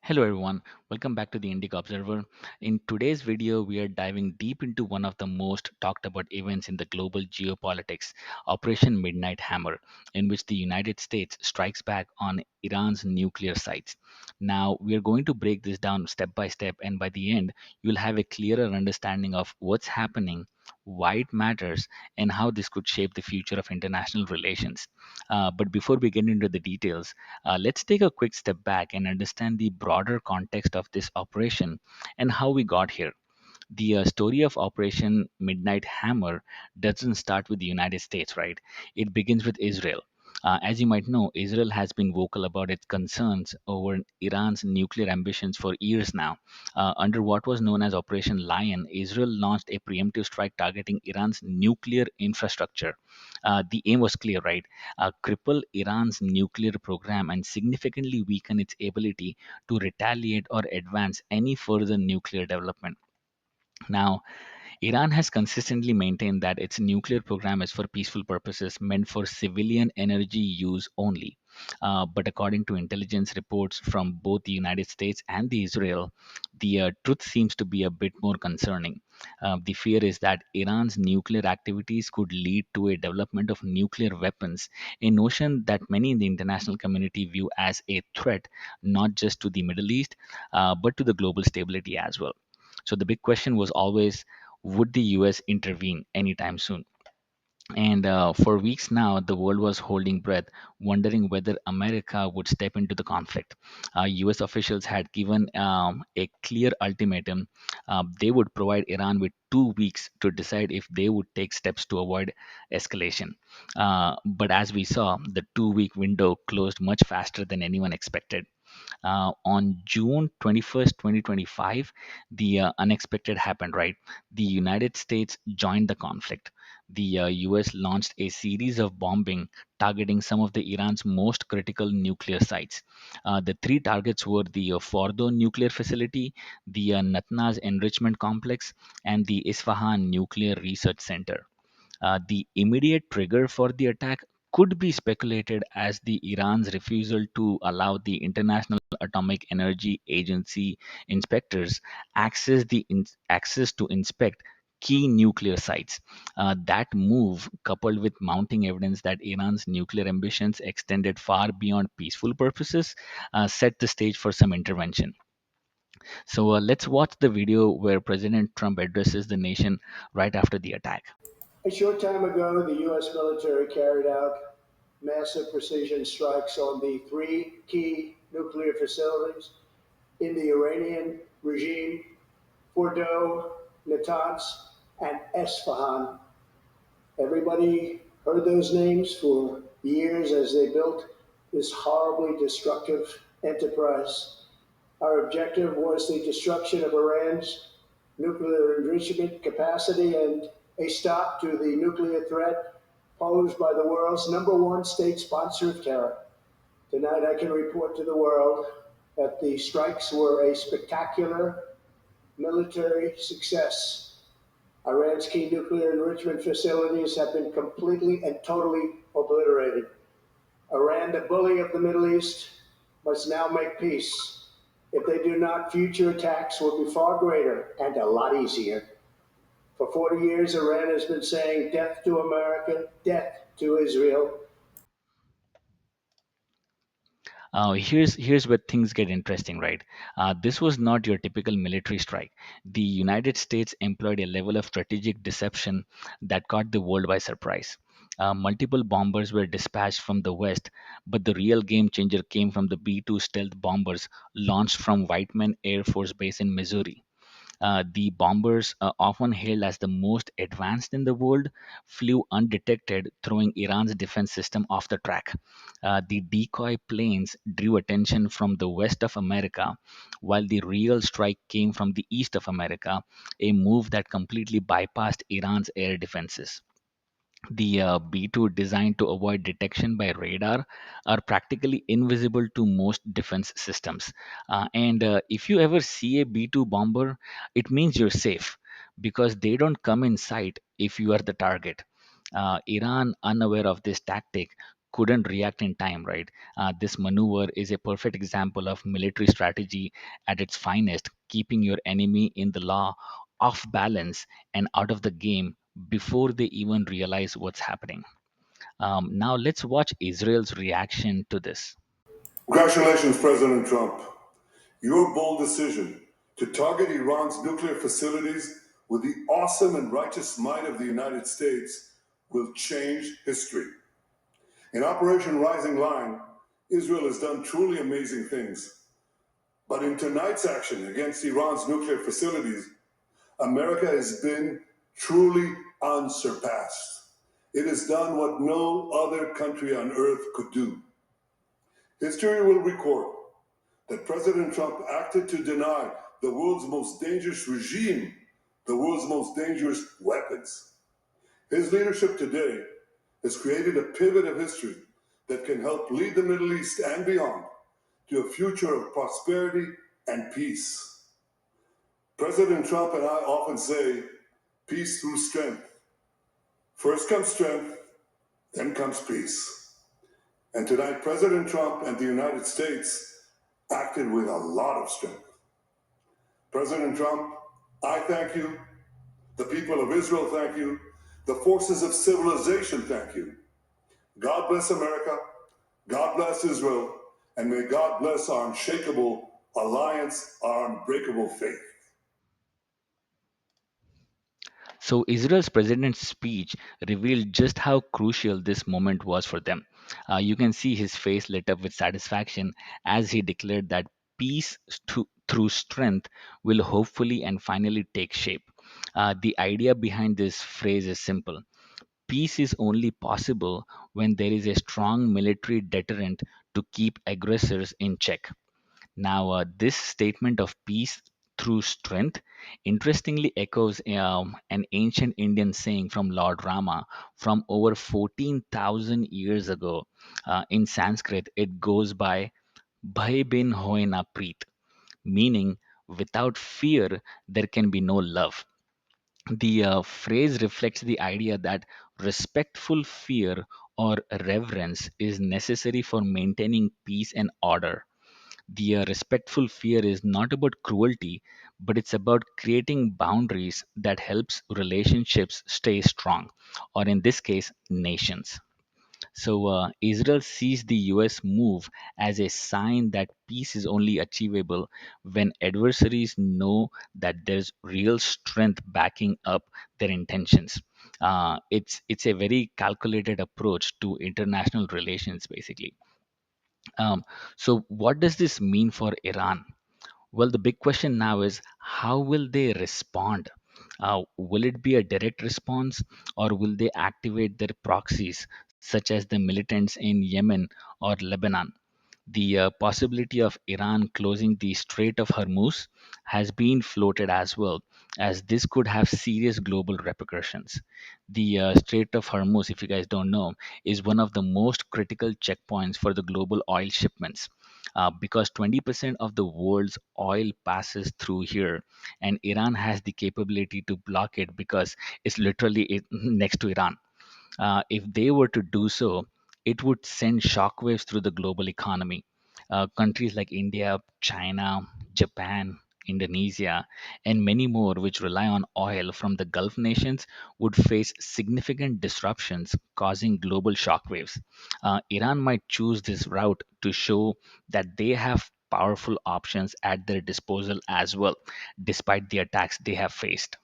Hello everyone, welcome back to the Indica Observer. In today's video, we are diving deep into one of the most talked about events in the global geopolitics, Operation Midnight Hammer, in which the United States strikes back on Iran's nuclear sites. Now, we are going to break this down step by step, and by the end, you'll have a clearer understanding of what's happening, why it matters, and how this could shape the future of international relations. But before we get into the details, let's take a quick step back and understand the broader context of this operation and how we got here. The story of Operation Midnight Hammer doesn't start with the United States, right? It begins with Israel. As you might know, Israel has been vocal about its concerns over Iran's nuclear ambitions for years now. Under what was known as Operation Lion, Israel launched a preemptive strike targeting Iran's nuclear infrastructure. The aim was clear, right? Cripple Iran's nuclear program and significantly weaken its ability to retaliate or advance any further nuclear development. Now, Iran has consistently maintained that its nuclear program is for peaceful purposes meant for civilian energy use only. But according to intelligence reports from both the United States and the Israel, the truth seems to be a bit more concerning. The fear is that Iran's nuclear activities could lead to a development of nuclear weapons, a notion that many in the international community view as a threat not just to the Middle East, but to the global stability as well. So the big question was always, would the US intervene anytime soon? And for weeks now, the world was holding breath, wondering whether America would step into the conflict. US officials had given a clear ultimatum. They would provide Iran with 2 weeks to decide if they would take steps to avoid escalation. But as we saw, the 2 week window closed much faster than anyone expected. On June 21st, 2025, the unexpected happened, right? The United States joined the conflict. The US launched a series of bombing targeting some of the Iran's most critical nuclear sites. The three targets were the Fordo nuclear facility, the Natanz enrichment complex, and the Isfahan nuclear research center. The immediate trigger for the attack could be speculated as the Iran's refusal to allow the International Atomic Energy Agency inspectors access to inspect key nuclear sites. That move, coupled with mounting evidence that Iran's nuclear ambitions extended far beyond peaceful purposes, set the stage for some intervention. So let's watch the video where President Trump addresses the nation right after the attack. A short time ago, the U.S. military carried out massive precision strikes on the three key nuclear facilities in the Iranian regime: Fordow, Natanz, and Esfahan. Everybody heard those names for years as they built this horribly destructive enterprise. Our objective was the destruction of Iran's nuclear enrichment capacity and a stop to the nuclear threat posed by the world's number one state sponsor of terror. Tonight, I can report to the world that the strikes were a spectacular military success. Iran's key nuclear enrichment facilities have been completely and totally obliterated. Iran, the bully of the Middle East, must now make peace. If they do not, future attacks will be far greater and a lot easier. For 40 years, Iran has been saying death to America, death to Israel. Here's where things get interesting, right? This was not your typical military strike. The United States employed a level of strategic deception that caught the world by surprise. Multiple bombers were dispatched from the west, but the real game changer came from the B 2 stealth bombers launched from Whiteman Air Force Base in Missouri. The bombers, often hailed as the most advanced in the world, flew undetected, throwing Iran's defense system off the track. The decoy planes drew attention from the west of America, while the real strike came from the east of America, a move that completely bypassed Iran's air defenses. The B 2, designed to avoid detection by radar, are practically invisible to most defense systems. And if you ever see a B 2 bomber, it means you're safe because they don't come in sight if you are the target. Iran, unaware of this tactic, couldn't react in time, right? This maneuver is a perfect example of military strategy at its finest, keeping your enemy in the law, off balance, and out of the game before they even realize what's happening. Now, let's watch Israel's reaction to this. Congratulations, President Trump. Your bold decision to target Iran's nuclear facilities with the awesome and righteous might of the United States will change history. In Operation Rising Lion, Israel has done truly amazing things. But in tonight's action against Iran's nuclear facilities, America has been truly unsurpassed. It has done what no other country on earth could do. History will record that President Trump acted to deny the world's most dangerous regime the world's most dangerous weapons. His leadership today has created a pivot of history that can help lead the Middle East and beyond to a future of prosperity and peace. President Trump and I often say, peace through strength. First comes strength, then comes peace. And tonight, President Trump and the United States acted with a lot of strength. President Trump, I thank you. The people of Israel thank you. The forces of civilization thank you. God bless America. God bless Israel. And may God bless our unshakable alliance, our unbreakable faith. So, Israel's president's speech revealed just how crucial this moment was for them. You can see his face lit up with satisfaction as he declared that through strength will hopefully and finally take shape. The idea behind this phrase is simple: peace is only possible when there is a strong military deterrent to keep aggressors in check. Now, this statement of peace through strength interestingly echoes an ancient Indian saying from Lord Rama from over 14,000 years ago. In Sanskrit, it goes by Bhai bin hoy na preet, meaning without fear, there can be no love. The phrase reflects the idea that respectful fear or reverence is necessary for maintaining peace and order. The respectful fear is not about cruelty, but it's about creating boundaries that helps relationships stay strong, or in this case, nations. So Israel sees the US move as a sign that peace is only achievable when adversaries know that there's real strength backing up their intentions. It's a very calculated approach to international relations, basically. So, what does this mean for Iran? Well, the big question now is how will they respond? Will it be a direct response, or will they activate their proxies, such as the militants in Yemen or Lebanon? The possibility of Iran closing the Strait of Hormuz has been floated as well, as this could have serious global repercussions. The Strait of Hormuz, if you guys don't know, is one of the most critical checkpoints for the global oil shipments. Because 20% of the world's oil passes through here, and Iran has the capability to block it because it's literally next to Iran. If they were to do so, it would send shockwaves through the global economy. Countries like India, China, Japan, Indonesia, and many more, which rely on oil from the Gulf nations, would face significant disruptions, causing global shockwaves. Iran might choose this route to show that they have powerful options at their disposal as well, despite the attacks they have faced.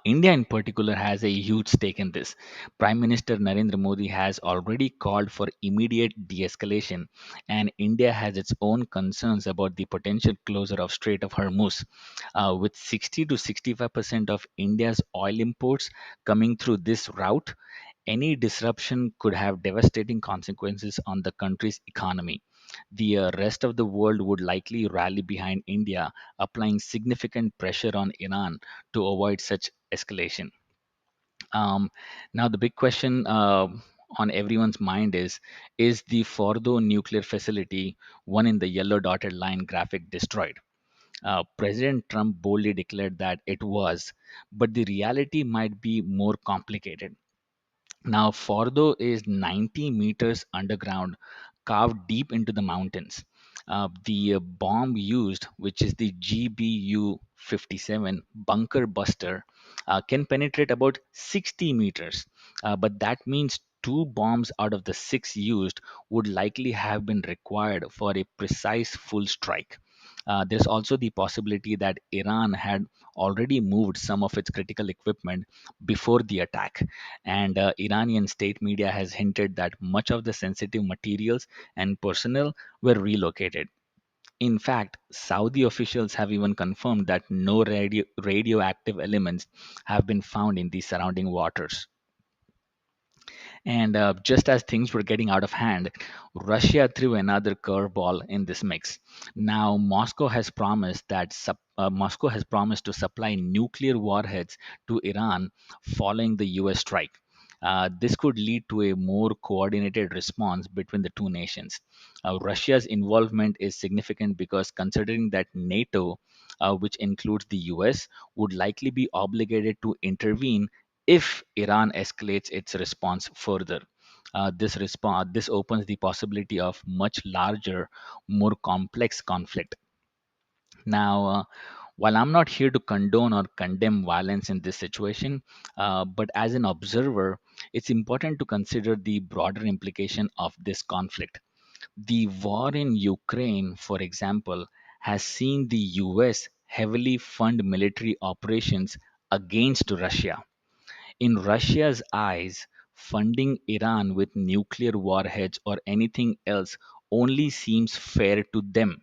India, in particular, has a huge stake in this. Prime Minister Narendra Modi has already called for immediate de escalation, and India has its own concerns about the potential closure of Strait of Hormuz. With 60 to 65% of India's oil imports coming through this route, any disruption could have devastating consequences on the country's economy. The rest of the world would likely rally behind India, applying significant pressure on Iran to avoid such escalation. Um, Now, the big question on everyone's mind is the Fordo nuclear facility, one in the yellow dotted line graphic, destroyed? President Trump boldly declared that it was, but the reality might be more complicated. Now, Fordo is 90 meters underground, carved deep into the mountains. The bomb used, which is the GBU 57 bunker buster, can penetrate about 60 meters. But that means two bombs out of the six used would likely have been required for a precise full strike. There's also the possibility that Iran had already moved some of its critical equipment before the attack, and Iranian state media has hinted that much of the sensitive materials and personnel were relocated. In fact, Saudi officials have even confirmed that no radioactive elements have been found in the surrounding waters. And just as things were getting out of hand, Russia threw another curveball in this mix. Now, Moscow has promised to supply nuclear warheads to Iran following the U.S. strike. This could lead to a more coordinated response between the two nations. Russia's involvement is significant because considering that NATO, which includes the US, would likely be obligated to intervene if Iran escalates its response further. This opens the possibility of much larger, more complex conflict. Now, while I'm not here to condone or condemn violence in this situation, but as an observer, it's important to consider the broader implication of this conflict. The war in Ukraine, for example, has seen the US heavily fund military operations against Russia. In Russia's eyes, funding Iran with nuclear warheads or anything else only seems fair to them.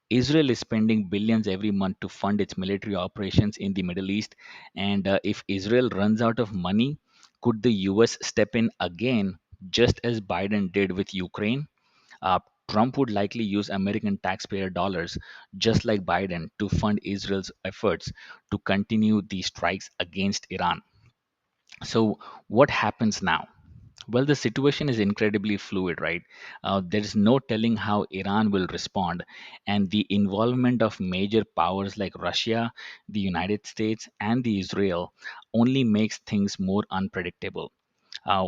Israel is spending billions every month to fund its military operations in the Middle East, and if Israel runs out of money, could the US step in again, just as Biden did with Ukraine? Uh, Trump would likely use American taxpayer dollars, just like Biden, to fund Israel's efforts to continue the strikes against Iran. So, what happens now? Well, the situation is incredibly fluid, right? There's no telling how Iran will respond, and the involvement of major powers like Russia, the United States, and the Israel only makes things more unpredictable.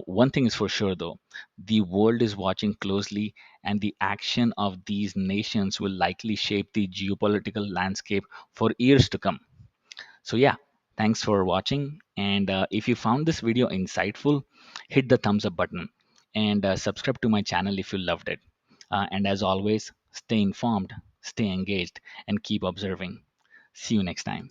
One thing is for sure, though, the world is watching closely, and the action of these nations will likely shape the geopolitical landscape for years to come. So, yeah, thanks for watching. And if you found this video insightful, hit the thumbs up button and subscribe to my channel if you loved it. And as always, stay informed, stay engaged, and keep observing. See you next time.